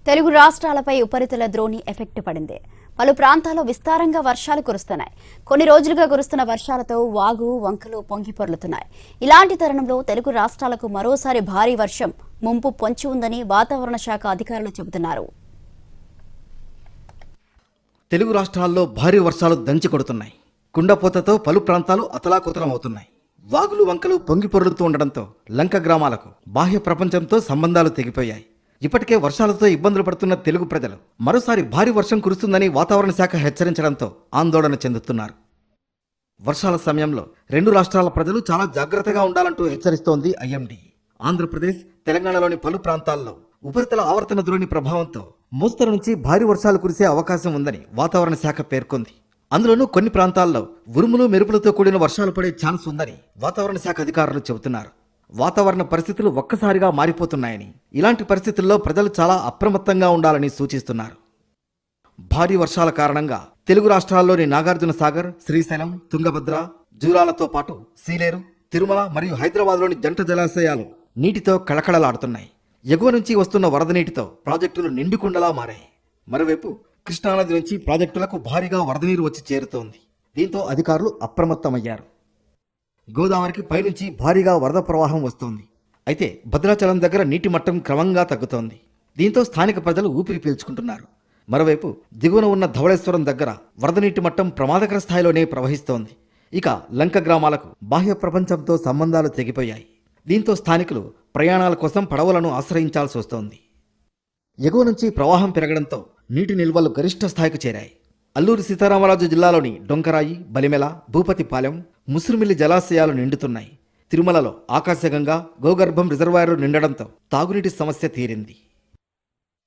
తెలుగు రాష్ట్రాలపై ఉపరితల ద్రోణి ఎఫెక్ట్ పడింది. పలు ప్రాంతాల్లో విస్తారంగా వర్షాలు కురుస్తున్నాయి. కొన్ని రోజులుగా కురుస్తున్న వర్షాలతో వాగు వంకలు పొంగి పొర్లుతున్నాయి. ఇలాంటి తరుణంలో తెలుగు రాష్ట్రాలకు మరోసారి భారీ వర్షం ముంపు పొంచి ఉందని వాతావరణ శాఖ అధికారులు చెబుతున్నారు. తెలుగు రాష్ట్రాల్లో భారీ వర్షాలు దంచి కొడుతున్నాయి. కుండపోతతో పలు ప్రాంతాలు అతలాకుతలమవుతున్నాయి. వాగులు వంకలు పొంగి పొర్లుతూ ఉండడంతో లంక గ్రామాలకు బాహ్య ప్రపంచంతో సంబంధాలు తెగిపోయాయి. ఇప్పటికే వర్షాలతో ఇబ్బందులు పడుతున్న తెలుగు ప్రజలు మరోసారి భారీ వర్షం కురుస్తుందని వాతావరణ శాఖ హెచ్చరించడంతో ఆందోళన చెందుతున్నారు. వర్షాల సమయంలో రెండు రాష్ట్రాల ప్రజలు చాలా జాగ్రత్తగా ఉండాలంటూ హెచ్చరిస్తోంది ఐఎండీ. ఆంధ్రప్రదేశ్, తెలంగాణలోని పలు ప్రాంతాల్లో ఉపరితల ఆవర్తన ద్రోణి ప్రభావంతో మోస్తరు నుంచి భారీ వర్షాలు కురిసే అవకాశం ఉందని వాతావరణ శాఖ పేర్కొంది. అందులోనూ కొన్ని ప్రాంతాల్లో ఉరుములు మెరుపులతో కూడిన వర్షాలు పడే ఛాన్స్ ఉందని వాతావరణ శాఖ అధికారులు చెబుతున్నారు. వాతావరణ పరిస్థితులు ఒక్కసారిగా మారిపోతున్నాయని, ఇలాంటి పరిస్థితుల్లో ప్రజలు చాలా అప్రమత్తంగా ఉండాలని సూచిస్తున్నారు. భారీ వర్షాల కారణంగా తెలుగు రాష్ట్రాల్లోని నాగార్జున సాగర్, శ్రీశైలం, తుంగభద్ర, జూరాలతో పాటు సీలేరు, తిరుమల మరియు హైదరాబాద్లోని జంట జలాశయాలు నీటితో కళకళలాడుతున్నాయి. ఎగువ నుంచి వస్తున్న వరద నీటితో ప్రాజెక్టులు నిండుకుండలా మారాయి. మరోవైపు కృష్ణానది నుంచి ప్రాజెక్టులకు భారీగా వరద నీరు వచ్చి చేరుతోంది. దీంతో అధికారులు అప్రమత్తమయ్యారు. గోదావరికి పైనుంచి భారీగా వరద ప్రవాహం వస్తోంది. అయితే భద్రాచలం దగ్గర నీటి మట్టం క్రమంగా తగ్గుతోంది. దీంతో స్థానిక ప్రజలు ఊపిరి పీల్చుకుంటున్నారు. మరోవైపు దిగువన ఉన్న ధవళేశ్వరం దగ్గర వరద నీటి మట్టం ప్రమాదకర స్థాయిలోనే ప్రవహిస్తోంది. ఇక లంక గ్రామాలకు బాహ్య ప్రపంచంతో సంబంధాలు తెగిపోయాయి. దీంతో స్థానికులు ప్రయాణాల కోసం పడవలను ఆశ్రయించాల్సి వస్తోంది. ఎగువ నుంచి ప్రవాహం పెరగడంతో నీటి నిల్వలు గరిష్ట స్థాయికి చేరాయి. అల్లూరి సీతారామరాజు జిల్లాలోని డొంకరాయి, బలిమెల, భూపతిపాలెం, ముసురుమిల్లి జలాశయాలు నిండుతున్నాయి. తిరుమలలో ఆకాశగంగా, గోగర్భం రిజర్వాయర్లు నిండడంతో తాగునీటి సమస్య తీరింది.